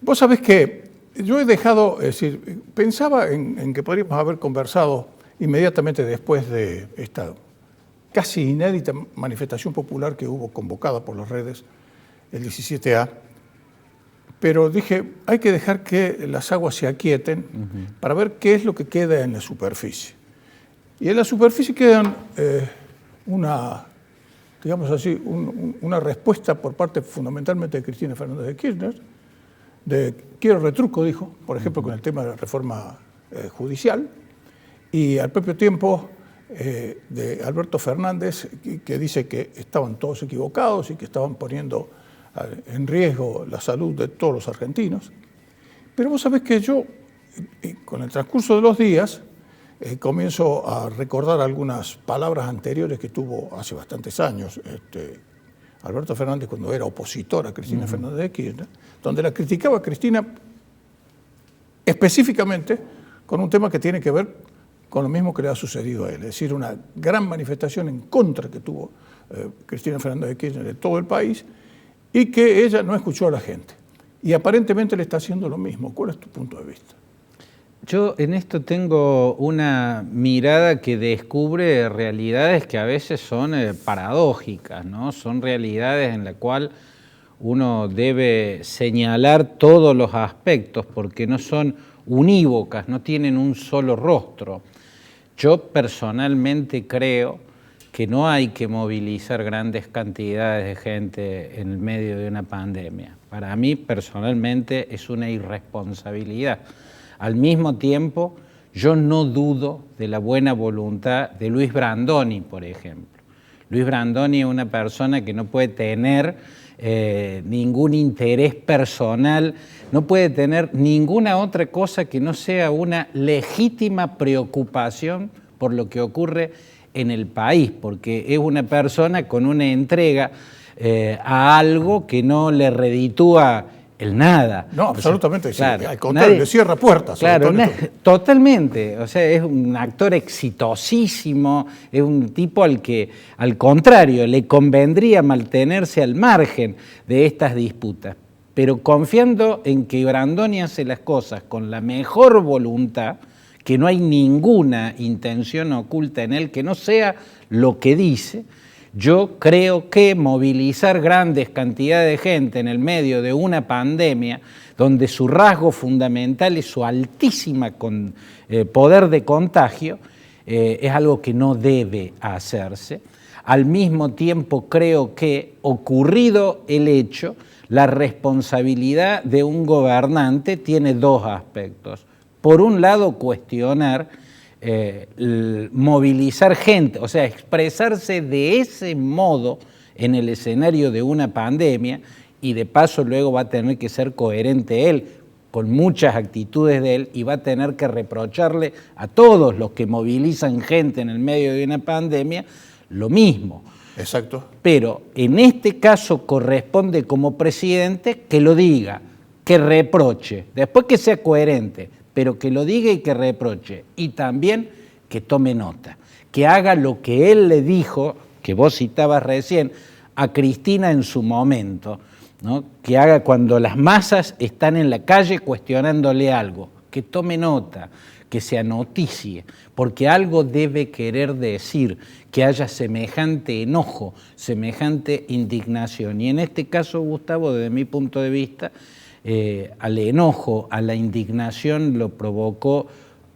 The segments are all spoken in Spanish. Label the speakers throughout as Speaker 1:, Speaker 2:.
Speaker 1: Vos sabés que yo he dejado, es decir, pensaba en que podríamos haber conversado inmediatamente después de esta casi inédita manifestación popular que hubo convocada por las redes el 17A, pero dije, hay que dejar que las aguas se aquieten para ver qué es lo que queda en la superficie. Y en la superficie quedan una respuesta por parte fundamentalmente de Cristina Fernández de Kirchner, de quiero retruco, dijo, por ejemplo, con el tema de la reforma judicial, y al propio tiempo de Alberto Fernández, que dice que estaban todos equivocados y que estaban poniendo en riesgo la salud de todos los argentinos. Pero vos sabés que yo, con el transcurso de los días, comienzo a recordar algunas palabras anteriores que tuvo hace bastantes años Alberto Fernández cuando era opositor a Cristina Fernández de Kirchner, donde la criticaba a Cristina específicamente con un tema que tiene que ver con lo mismo que le ha sucedido a él, es decir, una gran manifestación en contra que tuvo Cristina Fernández de Kirchner de todo el país y que ella no escuchó a la gente. Y aparentemente le está haciendo lo mismo. ¿Cuál es tu punto de vista?
Speaker 2: Yo en esto tengo una mirada que descubre realidades que a veces son paradójicas, ¿no? Son realidades en las cuales uno debe señalar todos los aspectos porque no son unívocas, no tienen un solo rostro. Yo personalmente creo que no hay que movilizar grandes cantidades de gente en el medio de una pandemia. Para mí personalmente es una irresponsabilidad. Al mismo tiempo, yo no dudo de la buena voluntad de Luis Brandoni, por ejemplo. Luis Brandoni es una persona que no puede tener ningún interés personal, no puede tener ninguna otra cosa que no sea una legítima preocupación por lo que ocurre en el país, porque es una persona con una entrega a algo que no le reditúa el nada.
Speaker 1: No, absolutamente,
Speaker 2: o sea,
Speaker 1: sí. Al contrario, le cierra puertas.
Speaker 2: Claro, totalmente. O sea, es un actor exitosísimo, es un tipo al que, al contrario, le convendría mantenerse al margen de estas disputas. Pero confiando en que Brandoni hace las cosas con la mejor voluntad, que no hay ninguna intención oculta en él que no sea lo que dice, yo creo que movilizar grandes cantidades de gente en el medio de una pandemia, donde su rasgo fundamental es su altísima poder de contagio, es algo que no debe hacerse. Al mismo tiempo creo que, ocurrido el hecho, la responsabilidad de un gobernante tiene dos aspectos. Por un lado, cuestionar movilizar gente, o sea, expresarse de ese modo en el escenario de una pandemia, y de paso luego va a tener que ser coherente él con muchas actitudes de él y va a tener que reprocharle a todos los que movilizan gente en el medio de una pandemia lo mismo.
Speaker 1: Exacto.
Speaker 2: Pero en este caso corresponde como presidente que lo diga, que reproche, después que sea coherente, pero que lo diga y que reproche, y también que tome nota, que haga lo que él le dijo, que vos citabas recién, a Cristina en su momento, ¿no? Que haga cuando las masas están en la calle cuestionándole algo, que tome nota, que se anoticie, porque algo debe querer decir, que haya semejante enojo, semejante indignación. Y en este caso, Gustavo, desde mi punto de vista, al enojo, a la indignación lo provocó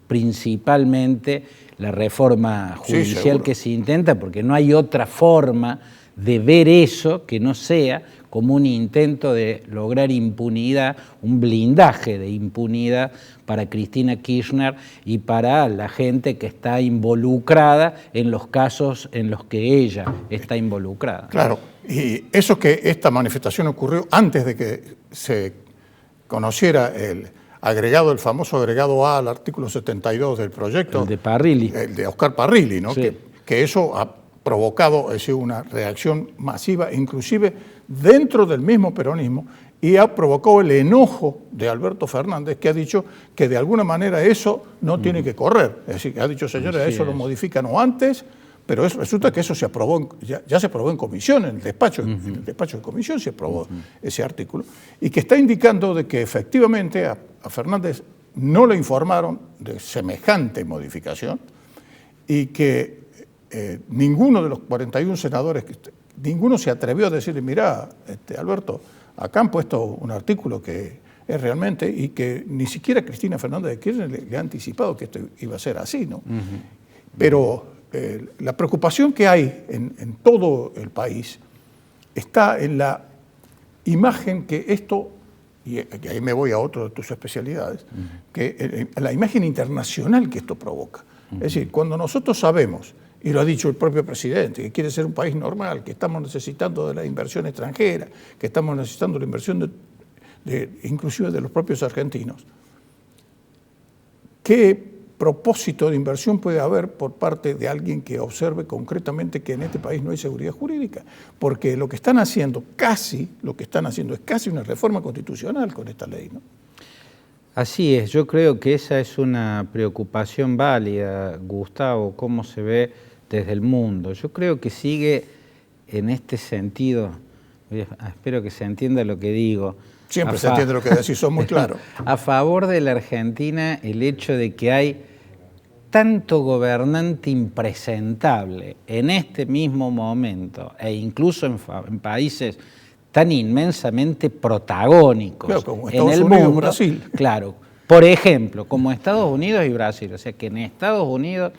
Speaker 2: principalmente la reforma judicial que se intenta, porque no hay otra forma de ver eso que no sea como un intento de lograr impunidad, un blindaje de impunidad para Cristina Kirchner y para la gente que está involucrada en los casos en los que ella está involucrada.
Speaker 1: Claro, y eso que esta manifestación ocurrió antes de que se conociera el famoso agregado A al artículo 72 del proyecto.
Speaker 2: El de Parrilli.
Speaker 1: El de Oscar Parrilli, ¿no?
Speaker 2: Sí.
Speaker 1: Que eso ha provocado una reacción masiva, inclusive dentro del mismo peronismo, y ha provocado el enojo de Alberto Fernández, que ha dicho que de alguna manera eso no tiene que correr. Es decir, que ha dicho, señores, eso lo modifican o antes, pero resulta que eso se aprobó, ya se aprobó en comisión, en el despacho de comisión se aprobó ese artículo, y que está indicando de que efectivamente a Fernández no le informaron de semejante modificación y que ninguno de los 41 senadores, ninguno se atrevió a decirle, mirá, Alberto, acá han puesto un artículo que es realmente, y que ni siquiera Cristina Fernández de Kirchner le ha anticipado que esto iba a ser así, ¿no? Pero la preocupación que hay en todo el país está en la imagen que esto, y ahí me voy a otra de tus especialidades, que la imagen internacional que esto provoca. Es decir, cuando nosotros sabemos, y lo ha dicho el propio presidente, que quiere ser un país normal, que estamos necesitando de la inversión extranjera, que estamos necesitando la inversión inclusive de los propios argentinos, ¿qué propósito de inversión puede haber por parte de alguien que observe concretamente que en este país no hay seguridad jurídica? Porque lo que están haciendo, es casi una reforma constitucional con esta ley, ¿no?
Speaker 2: Así es, yo creo que esa es una preocupación válida, Gustavo, cómo se ve desde el mundo. Yo creo que sigue en este sentido, espero que se entienda lo que digo.
Speaker 1: Siempre se entiende lo que decís, son muy claros.
Speaker 2: A favor de la Argentina el hecho de que hay tanto gobernante impresentable en este mismo momento, e incluso en países tan inmensamente protagónicos,
Speaker 1: claro, como
Speaker 2: en
Speaker 1: Estados
Speaker 2: el
Speaker 1: Unidos,
Speaker 2: mundo,
Speaker 1: Brasil.
Speaker 2: Claro, por ejemplo, como Estados Unidos y Brasil, o sea que en Estados Unidos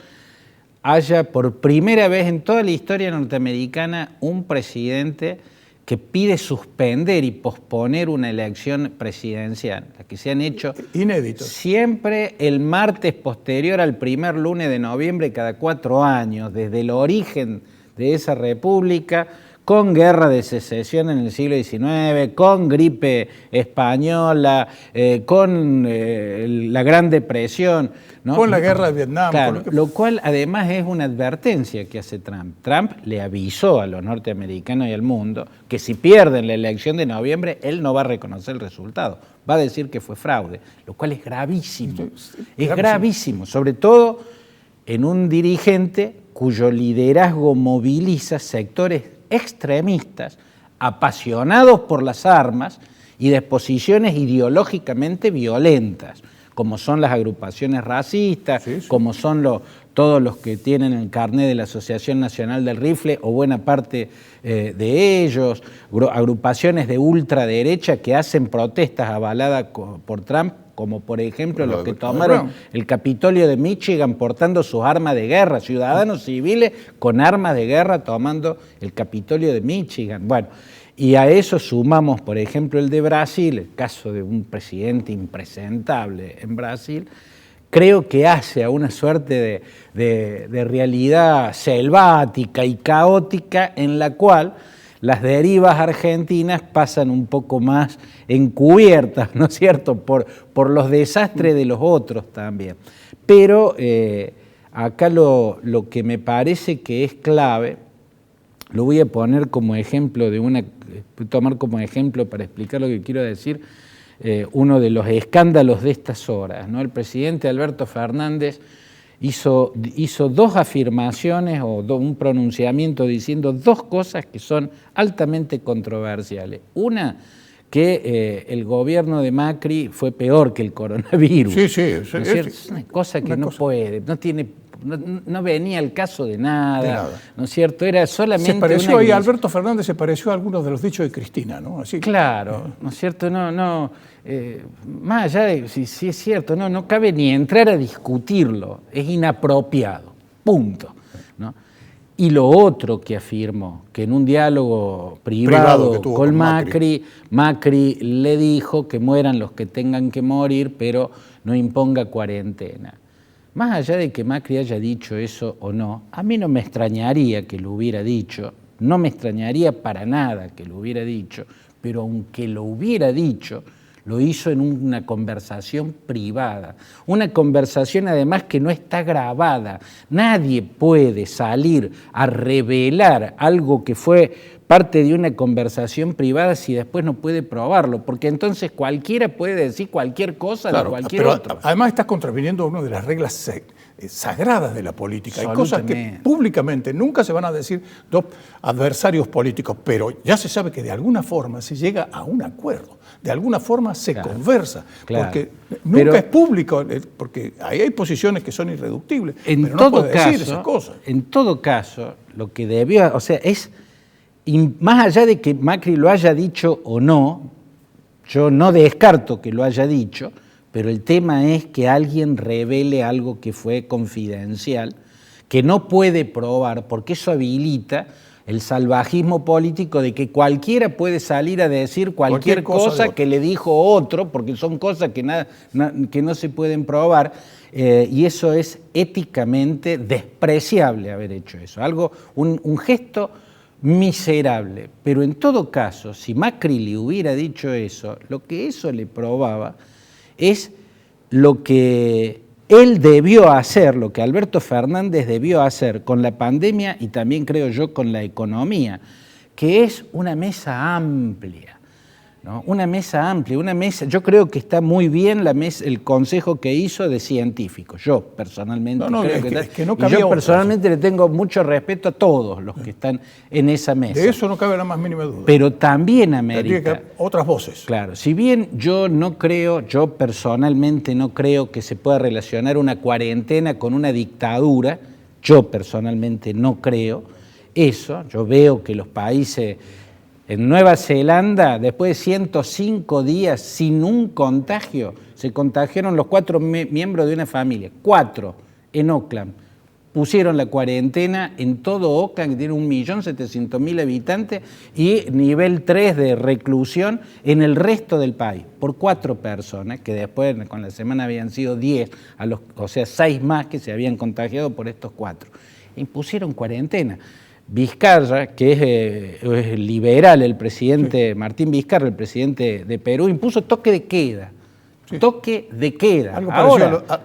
Speaker 2: haya por primera vez en toda la historia norteamericana un presidente que pide suspender y posponer una elección presidencial, la que se han hecho
Speaker 1: inéditos.
Speaker 2: Siempre el martes posterior al primer lunes de noviembre cada 4 años, desde el origen de esa república, con guerra de secesión en el siglo XIX, con gripe española, con la Gran Depresión, ¿no?
Speaker 1: Con la guerra de Vietnam.
Speaker 2: Claro, lo cual además es una advertencia que hace Trump. Trump le avisó a los norteamericanos y al mundo que si pierden la elección de noviembre, él no va a reconocer el resultado, va a decir que fue fraude, lo cual es gravísimo. Es gravísimo, sobre todo en un dirigente cuyo liderazgo moviliza sectores extremistas, apasionados por las armas y de posiciones ideológicamente violentas, como son las agrupaciones racistas, como son todos los que tienen el carnet de la Asociación Nacional del Rifle o buena parte de ellos, agrupaciones de ultraderecha que hacen protestas avaladas por Trump, como por ejemplo los que tomaron el Capitolio de Michigan portando sus armas de guerra, ciudadanos civiles con armas de guerra tomando el Capitolio de Michigan. Bueno, y a eso sumamos, por ejemplo, el de Brasil, el caso de un presidente impresentable en Brasil. Creo que hace a una suerte de realidad selvática y caótica en la cual las derivas argentinas pasan un poco más encubiertas, ¿no es cierto?, por los desastres de los otros también. Pero acá lo que me parece que es clave, lo voy a poner como ejemplo tomar como ejemplo para explicar lo que quiero decir, uno de los escándalos de estas horas, ¿no? El presidente Alberto Fernández hizo 2 afirmaciones o un pronunciamiento diciendo 2 cosas que son altamente controversiales. Una, que el gobierno de Macri fue peor que el coronavirus.
Speaker 1: Sí.
Speaker 2: ¿No es cierto? Es una cosa que no puede, no venía al caso de nada, ¿no es cierto? Era solamente
Speaker 1: se pareció ahí, Alberto Fernández se pareció a algunos de los dichos de Cristina, ¿no? Así.
Speaker 2: Claro, ¿no es cierto? Más allá de si es cierto, no cabe ni entrar a discutirlo, es inapropiado, punto, ¿no? Y lo otro que afirmó, que en un diálogo privado con Macri le dijo que mueran los que tengan que morir, pero no imponga cuarentena. Más allá de que Macri haya dicho eso o no, a mí no me extrañaría que lo hubiera dicho, no me extrañaría para nada que lo hubiera dicho, pero aunque lo hubiera dicho, lo hizo en una conversación privada, una conversación además que no está grabada. Nadie puede salir a revelar algo que fue parte de una conversación privada si después no puede probarlo? Porque entonces cualquiera puede decir cualquier cosa de cualquier otro.
Speaker 1: Además estás contraviniendo una de las reglas sagradas de la política. Hay cosas que públicamente nunca se van a decir dos adversarios políticos, pero ya se sabe que de alguna forma se llega a un acuerdo, de alguna forma se conversa, porque nunca es público, porque ahí hay posiciones que son irreductibles, pero no puede decir esas cosas.
Speaker 2: En todo caso, lo que debió, o sea, es, más allá de que Macri lo haya dicho o no, yo no descarto que lo haya dicho, pero el tema es que alguien revele algo que fue confidencial, que no puede probar, porque eso habilita el salvajismo político de que cualquiera puede salir a decir cualquier cosa que le dijo otro, porque son cosas que no se pueden probar, y eso es éticamente despreciable haber hecho eso, un gesto miserable. Pero en todo caso, si Macri le hubiera dicho eso, lo que eso le probaba es lo que él debió hacer, lo que Alberto Fernández debió hacer con la pandemia y también creo yo con la economía, que es una mesa amplia, ¿no? Una mesa amplia, yo creo que está muy bien el consejo que hizo de científicos. Yo personalmente le tengo mucho respeto a todos los que están en esa mesa.
Speaker 1: De eso no cabe la más mínima duda.
Speaker 2: Pero también amerita
Speaker 1: otras voces.
Speaker 2: Claro, si bien yo personalmente no creo que se pueda relacionar una cuarentena con una dictadura, yo personalmente no creo eso. Yo veo que los países... En Nueva Zelanda, después de 105 días sin un contagio, se contagiaron los 4 miembros de una familia. 4 en Auckland. Pusieron la cuarentena en todo Auckland, que tiene 1.700.000 habitantes, y nivel 3 de reclusión en el resto del país, por 4 personas, que después con la semana habían sido 10, o sea, 6 más que se habían contagiado por estos 4. Impusieron cuarentena. Vizcarra, que es liberal, el presidente Martín Vizcarra, el presidente de Perú, impuso toque de queda. Sí. Toque de queda.
Speaker 1: Algo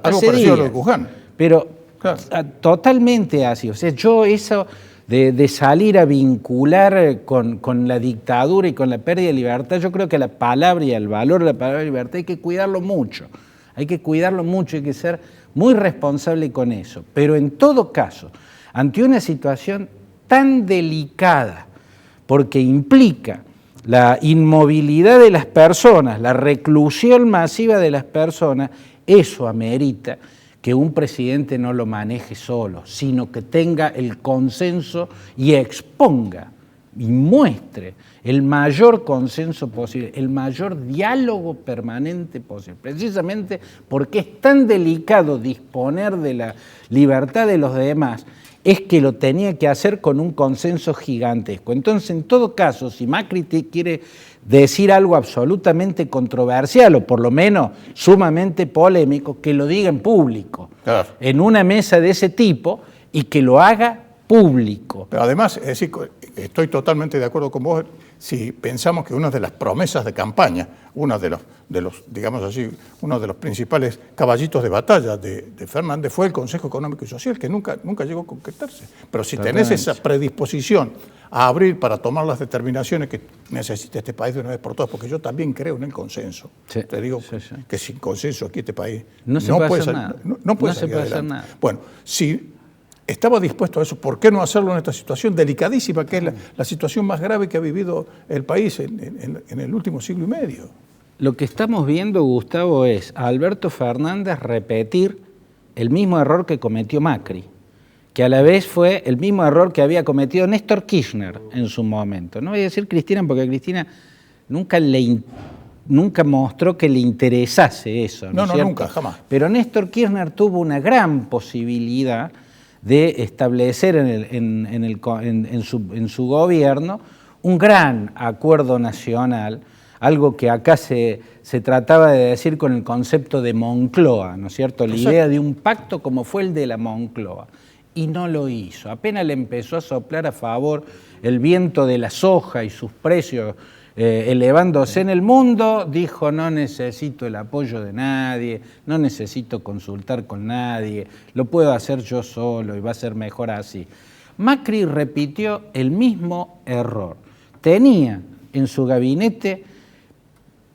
Speaker 1: parecido a lo de Wuhan.
Speaker 2: Pero totalmente así. O sea, yo eso de salir a vincular con la dictadura y con la pérdida de libertad, yo creo que la palabra y el valor de la palabra libertad hay que cuidarlo mucho. Hay que cuidarlo mucho, hay que ser muy responsable con eso. Pero en todo caso, ante una situación tan delicada, porque implica la inmovilidad de las personas, la reclusión masiva de las personas, eso amerita que un presidente no lo maneje solo, sino que tenga el consenso y exponga y muestre el mayor consenso posible, el mayor diálogo permanente posible, precisamente porque es tan delicado disponer de la libertad de los demás, es que lo tenía que hacer con un consenso gigantesco. Entonces, en todo caso, si Macri quiere decir algo absolutamente controversial o por lo menos sumamente polémico, que lo diga en público, en una mesa de ese tipo, y que lo haga público.
Speaker 1: Pero además, es decir, estoy totalmente de acuerdo con vos si pensamos que una de las promesas de campaña, uno de los digamos así, uno de los principales caballitos de batalla de Fernández fue el Consejo Económico y Social, que nunca llegó a concretarse. Pero si tenés esa predisposición a abrir para tomar las determinaciones que necesita este país de una vez por todas, porque yo también creo en el consenso. Sí, te digo que sin consenso aquí este país
Speaker 2: no puede hacer nada.
Speaker 1: No puede hacer nada. Bueno, si estaba dispuesto a eso, ¿por qué no hacerlo en esta situación delicadísima, que es la situación más grave que ha vivido el país en el último siglo y medio?
Speaker 2: Lo que estamos viendo, Gustavo, es a Alberto Fernández repetir el mismo error que cometió Macri, que a la vez fue el mismo error que había cometido Néstor Kirchner en su momento. No voy a decir Cristina, porque Cristina nunca mostró que le interesase eso.
Speaker 1: No, nunca, jamás.
Speaker 2: Pero Néstor Kirchner tuvo una gran posibilidad de establecer en su gobierno un gran acuerdo nacional, algo que acá se trataba de decir con el concepto de Moncloa, ¿no es cierto? La idea de un pacto como fue el de la Moncloa. Y no lo hizo. Apenas le empezó a soplar a favor el viento de la soja y sus precios elevándose en el mundo, dijo: no necesito el apoyo de nadie, no necesito consultar con nadie, lo puedo hacer yo solo y va a ser mejor así. Macri repitió el mismo error. tenía en su gabinete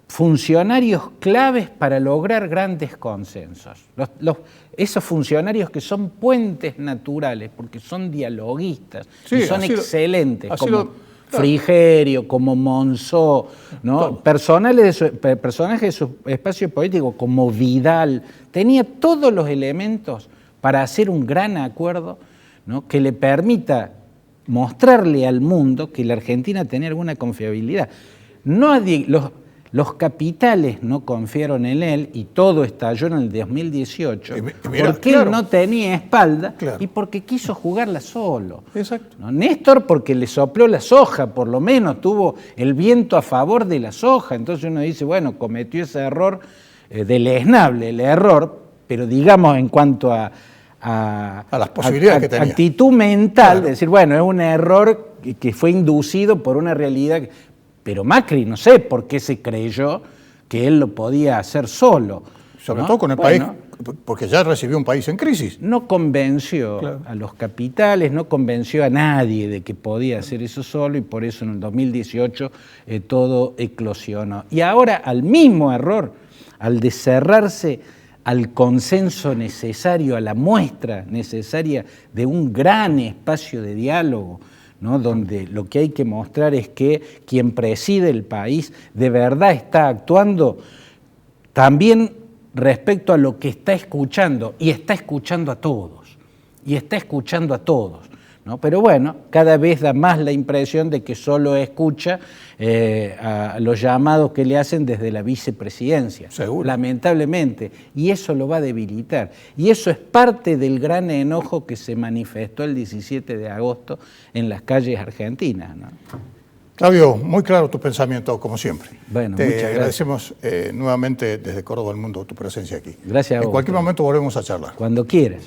Speaker 2: funcionarios claves para lograr grandes consensos. Esos funcionarios que son puentes naturales, porque son dialoguistas, y son excelentes, como Frigerio, como Monzó, ¿no? Personajes de su espacio político, como Vidal, tenía todos los elementos para hacer un gran acuerdo, ¿no? Que le permita mostrarle al mundo que la Argentina tenía alguna confiabilidad. Los capitales no confiaron en él y todo estalló en el 2018 porque él no tenía espalda y porque quiso jugarla solo.
Speaker 1: Exacto.
Speaker 2: ¿No? Néstor porque le sopló la soja, por lo menos tuvo el viento a favor de la soja. Entonces uno dice, bueno, cometió ese error deleznable, el error, pero digamos en cuanto a
Speaker 1: las posibilidades que tenía.
Speaker 2: Actitud mental, de decir, bueno, es un error que fue inducido por una realidad. Pero Macri, no sé por qué se creyó que él lo podía hacer solo.
Speaker 1: Sobre todo con el país, porque ya recibió un país en crisis.
Speaker 2: No convenció a los capitales, no convenció a nadie de que podía hacer eso solo y por eso en el 2018 todo eclosionó. Y ahora al mismo error, al de cerrarse al consenso necesario, a la muestra necesaria de un gran espacio de diálogo, ¿no? Donde lo que hay que mostrar es que quien preside el país de verdad está actuando también respecto a lo que está escuchando, y está escuchando a todos, ¿no? Pero bueno, cada vez da más la impresión de que solo escucha a los llamados que le hacen desde la vicepresidencia, lamentablemente, y eso lo va a debilitar. Y eso es parte del gran enojo que se manifestó el 17 de agosto en las calles argentinas, ¿no?
Speaker 1: Claudio, muy claro tu pensamiento, como siempre.
Speaker 2: Bueno,
Speaker 1: te agradecemos nuevamente desde Córdoba al Mundo tu presencia aquí.
Speaker 2: Gracias a vos.
Speaker 1: En cualquier momento volvemos a charlar.
Speaker 2: Cuando quieras.